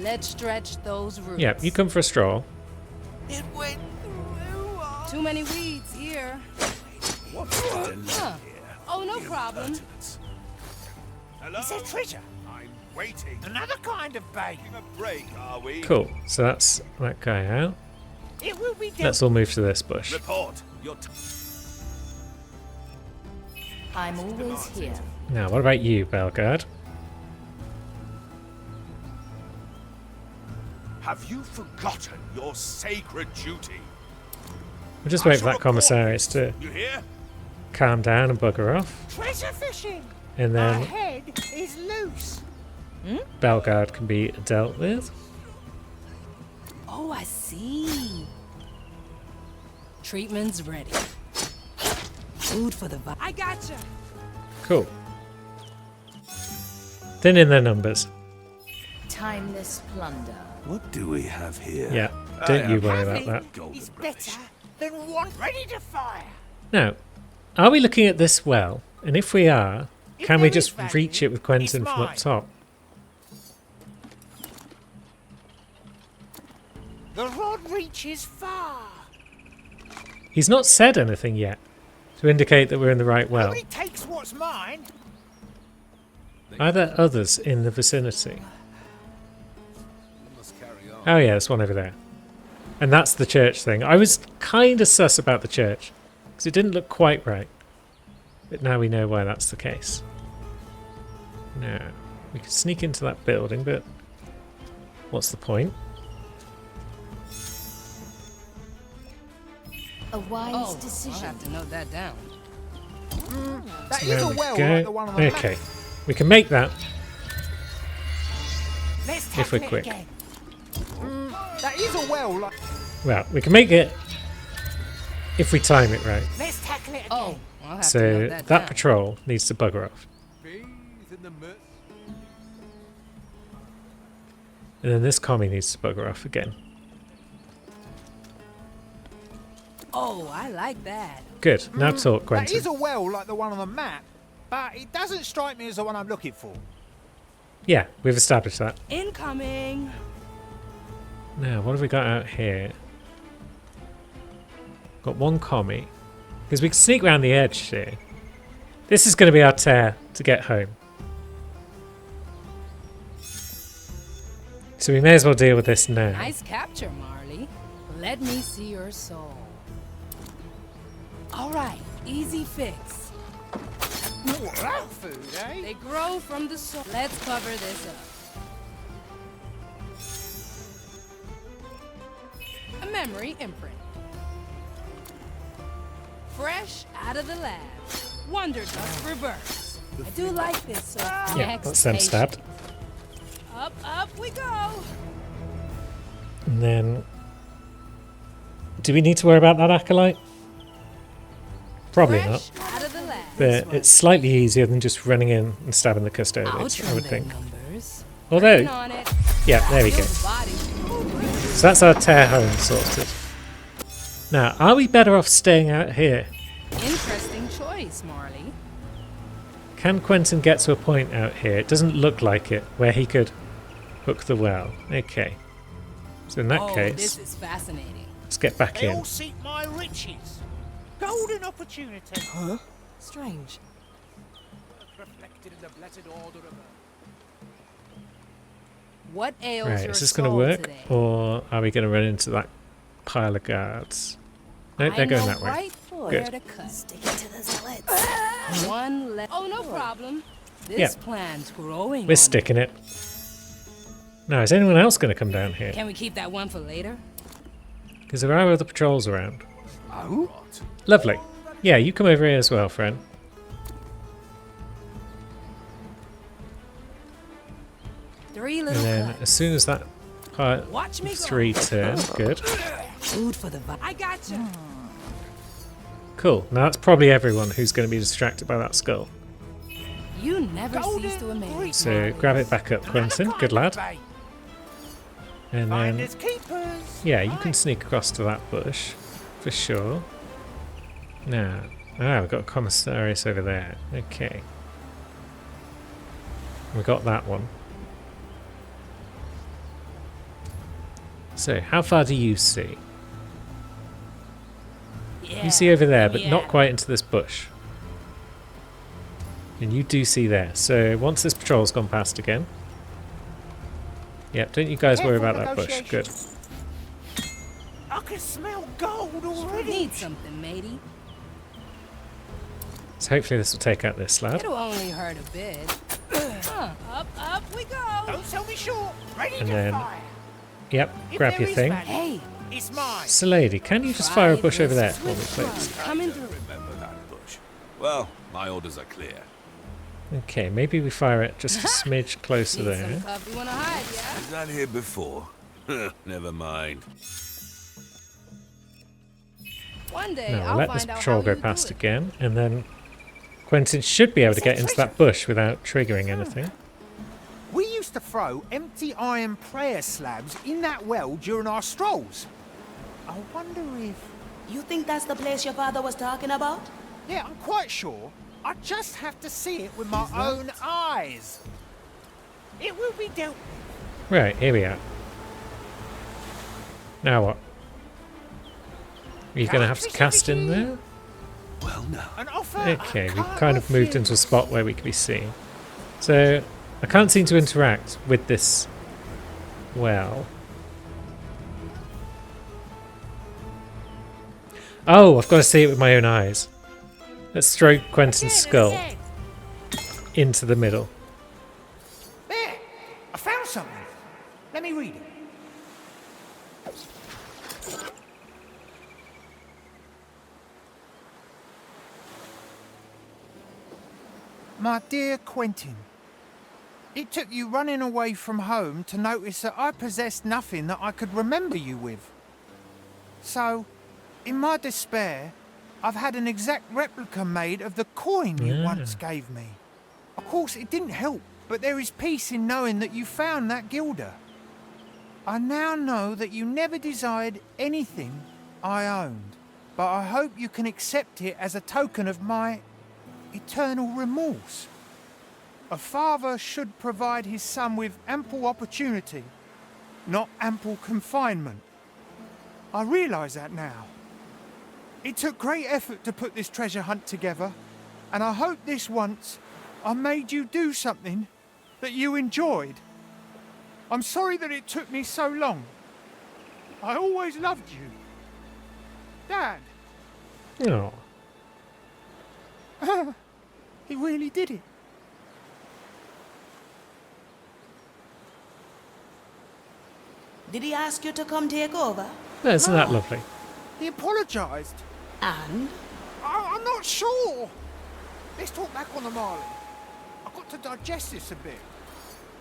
Let's stretch those roots. Yeah, you come for a stroll. It went through. Too many weeds here. Huh. Oh, no problem. Hello? It's a treasure. I'm waiting. Another kind of bait. Taking a break, are we? Cool. So that's that guy out. It will be dealt. Let's all move to this bush. Report. I'm always here. Now, what about you, Belgard? Have you forgotten your sacred duty? We'll just wait for that commissariat to You hear? calm down and bugger off. Treasure fishing. And My then head is loose. Belgard can be dealt with. Oh, I see. Treatment's ready. Food for the vibe. I gotcha. Cool. Thin in their numbers. Timeless plunder. What do we have here? Yeah, don't you worry about that. Is better than one ready to fire. Now, are we looking at this well? And if we are, If can we there is just value, reach it with Quentin it's from up mine. top? The rod reaches far. He's not said anything yet to indicate that we're in the right well. Nobody takes what's mine. Are there others in the vicinity? Oh yeah, there's one over there. And that's the church thing. I was kind of sus about the church, because it didn't look quite right. But now we know why that's the case. Now, we could sneak into that building, but what's the point? A wise Oh, I'll decision. have to note that down. That There is a we well go. like the one on the Okay, map. we can make that. Let's If we're tackle it quick. again. That is a well like. Well, we can make it if we time it right. Let's tackle it again. Oh, I'll have to So note that that down. patrol needs to bugger off. And then this commie needs to bugger off again. Oh, I like that. Good. Now talk, That Quentin. is a well like the one on the map, but it doesn't strike me as the one I'm looking for. Yeah, we've established that. Incoming. Now, what have we got out here? Got one commie. Because we can sneak around the edge here. This is going to be our tear to get home. So we may as well deal with this now. Nice capture, Marley. Let me see your soul. All right, Easy fix. Rat food, eh? They grow from the soil. Let's cover this up. A memory imprint. Fresh out of the lab. Wonder Dust reverse. I do like this, sir. Yeah, Next that's them stabbed. Up we go. And then, do we need to worry about that acolyte? Probably not. Fresh out of the lab. But it's slightly easier than just running in and stabbing the custodians, I would think. Numbers. Although, On it. yeah, there we go. Body. So that's our tear home sorted. Now, are we better off staying out here? Interesting choice, Marley. Can Quentin get to a point out here? It doesn't look like it, where he could hook the well. Okay. So in that Oh, case, this is fascinating. let's get back They in. all seek my riches. Golden opportunity. Huh? Strange. Reflected in the blessed order of What ails Right, your is this going to soul work? today? Or are we going to run into that pile of guards? No, they're going that way. Right where Good. to cut. Stick it to the slits. One left. Oh, no problem. This Yeah. plant's growing. We're on sticking it. Now, is anyone else going to come down here? me. Can we keep that one for later? Because there are other patrols around. Oh? Lovely. Yeah, you come over here as well, friend. Three And little then cuts. as soon as that part Watch me of go. 3 turns, good. Food for the I got you. Cool. Now that's probably everyone who's going to be distracted by that skull. You never cease to amaze. Golden So grab it back up, Quentin. Good lad. And then, Finders keepers. yeah, you can sneak across to that bush for sure. Now, we've got a commissarius over there. Okay. We got that one. So, how far do you see? Yeah. You see over there, but Yeah. not quite into this bush. And you do see there. So, once this patrol's gone past again. Yep, don't you guys worry about that bush. Good. I can smell gold already. Need something, matey. So, hopefully, this will take out this lad. It'll only hurt a bit. Up we go. Don't sell me short. Ready And to then- fire. Yep, If grab there your is thing. value, Hey, it's mine. So, lady, can you just try fire a bush over this there for me, Swift please? run. Coming through. Remember that bush. Well, my orders are clear. Okay, maybe we fire it just a smidge closer Need some there. cover. You wanna hide, yeah? Was that here before? Never mind. One day Now, I'll let find this out patrol how go you do past it. again, and then Quentin should be able to get into that bush without triggering anything. We used to throw empty iron prayer slabs in that well during our strolls. I wonder if... You think that's the place your father was talking about? Yeah, I'm quite sure. I just have to see it with my own eyes. It will be dealt Right, here we are. Now what? Are you going to have to cast in there? Well, now. An offer. Okay, I we've can't kind of moved into a refuse. spot where we can be seen. So, I can't seem to interact with this well. Oh, I've got to see it with my own eyes. Let's throw Quentin's skull into the middle. There! I found something. Let me read it. My dear Quentin, it took you running away from home to notice that I possessed nothing that I could remember you with. So, in my despair, I've had an exact replica made of the coin you once gave me. Of course, it didn't help, but there is peace in knowing that you found that guilder. I now know that you never desired anything I owned, but I hope you can accept it as a token of my eternal remorse. A father should provide his son with ample opportunity, not ample confinement. I realise that now. It took great effort to put this treasure hunt together, and I hope this once I made you do something that you enjoyed. I'm sorry that it took me so long. I always loved you. Dad. Oh. really did it. Did he ask you to come take over? Oh, isn't that lovely? He apologised. And? I'm not sure. Let's talk back on the Marley. I've got to digest this a bit.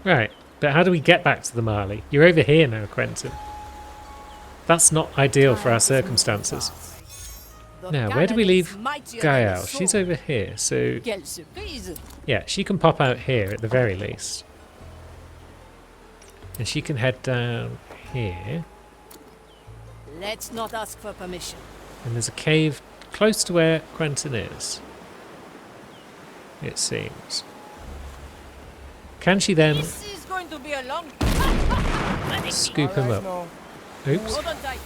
Right, but how do we get back to the Marley? You're over here now, Quentin. That's not ideal for our circumstances. Now, where do we leave Gael? She's over here, so... Quelle surprise! Yeah, she can pop out here at the very least. And she can head down here. Let's not ask for permission. And there's a cave close to where Quentin is. It seems. Can she then This is going to be a long... scoop him up? Oops. Hold on tight.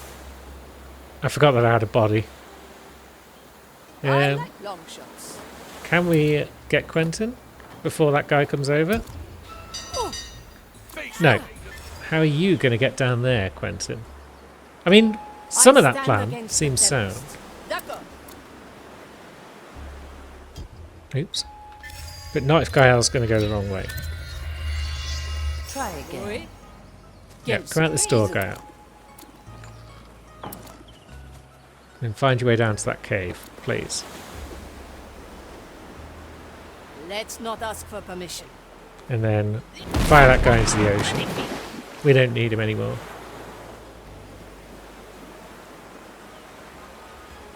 I forgot that I had a body. I like long shots. Can we get Quentin before that guy comes over? No. How are you going to get down there, Quentin? I mean, some of that plan seems sound. D'accord. Oops. But not if Gael's going to go the wrong way. Try again. Oui. Yeah, Quelle come out this door, surprise. Gael. And find your way down to that cave, please. Let's not ask for permission. And then fire that guy into the ocean. We don't need him anymore.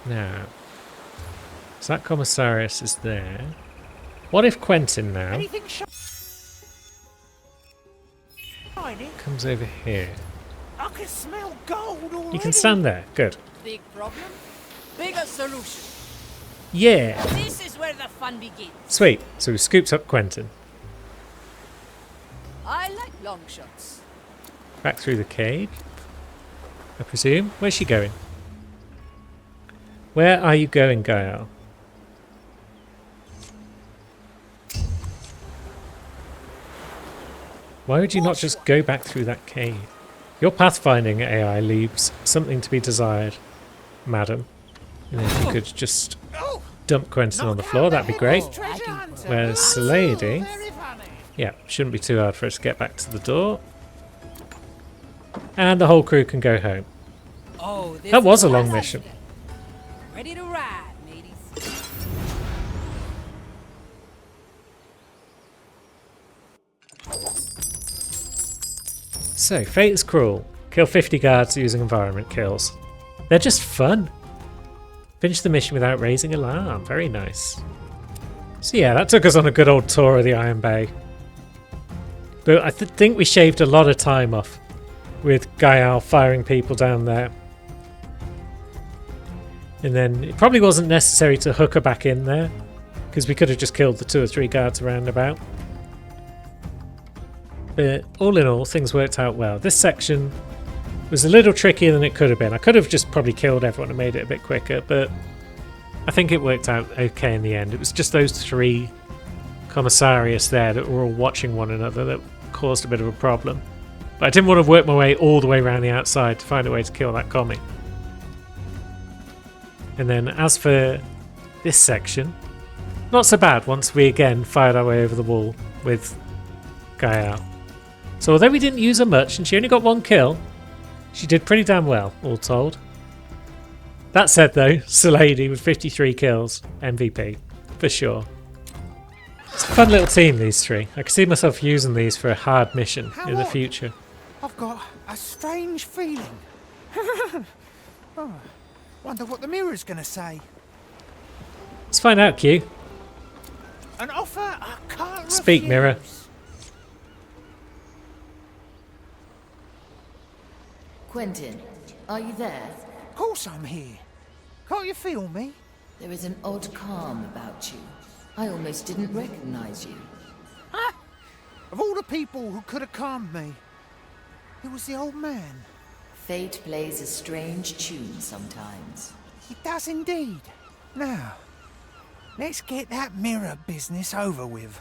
Now, so that commissarius is there. What if Quentin now Anything shiny? comes over here? I can smell gold already. You can stand there. Good. Big problem, bigger solution. Yeah. This is where the fun begins. Sweet. So we scooped up Quentin. I like long shots. Back through the cave, I presume. Where's she going? Where are you going, Gael? Why would you not just go back through that cave? Your pathfinding AI leaves something to be desired, madam. And if you could just dump Quentin on the floor, that'd be great. Where's the lady? Yeah, shouldn't be too hard for us to get back to the door. And the whole crew can go home. Oh, this That was is a long what I mission. said. Ready to ride, mateys. So, fate is cruel. Kill 50 guards using environment kills. They're just fun. Finish the mission without raising alarm. Very nice. So yeah, that took us on a good old tour of the Iron Bay. But I think we shaved a lot of time off with Gael firing people down there. And then it probably wasn't necessary to hook her back in there, because we could have just killed the 2 or 3 guards around about. But all in all, things worked out well. This section was a little trickier than it could have been. I could have just probably killed everyone and made it a bit quicker, but I think it worked out okay in the end. It was just those 3 commissarius there that were all watching one another that caused a bit of a problem. But I didn't want to work my way all the way around the outside to find a way to kill that commie. And then as for this section, not so bad once we again fired our way over the wall with Gael. So although we didn't use her much and she only got 1 kill, she did pretty damn well, all told. That said though, Salady with 53 kills, MVP, for sure. It's a fun little team, these 3. I can see myself using these for a hard mission in the future. I've got a strange feeling. Oh, wonder what the mirror's going to say. Let's find out, Q. An offer I can't Speak, refuse. mirror. Quentin, are you there? Of course I'm here. Can't you feel me? There is an odd calm about you. I almost didn't recognize you. Of all the people who could have calmed me, it was the old man. Fate plays a strange tune sometimes. It does indeed. Now, let's get that mirror business over with.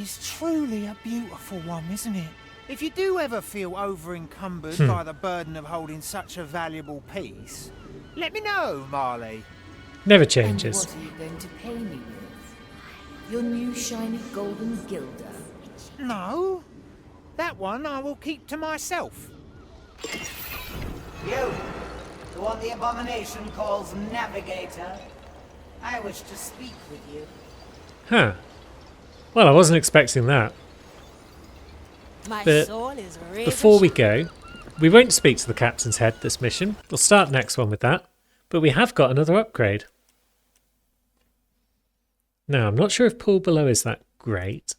is truly a beautiful one, isn't it? If you do ever feel over-encumbered by the burden of holding such a valuable piece, let me know, Marley. Never And changes. what are you going to pay me with? Your new shiny golden gilder? No, that one I will keep to myself. You, the one the abomination calls Navigator. I wish to speak with you. Huh. Well, I wasn't expecting that. My But soul is ready. before we go, we won't speak to the captain's head this mission. We'll start next one with that. But we have got another upgrade. Now, I'm not sure if Pool Below is that great.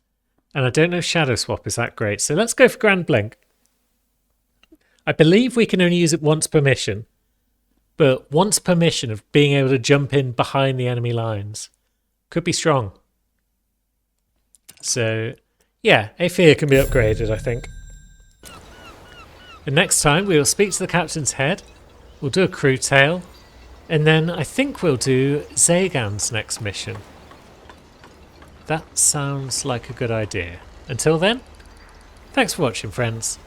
And I don't know if Shadow Swap is that great. So let's go for Grand Blink. I believe we can only use it once per mission. But once per mission of being able to jump in behind the enemy lines could be strong. So, yeah, Aethir can be upgraded, I think. And next time we will speak to the captain's head. We'll do a crew tale. And then I think we'll do Zagan's next mission. That sounds like a good idea. Until then, thanks for watching, friends.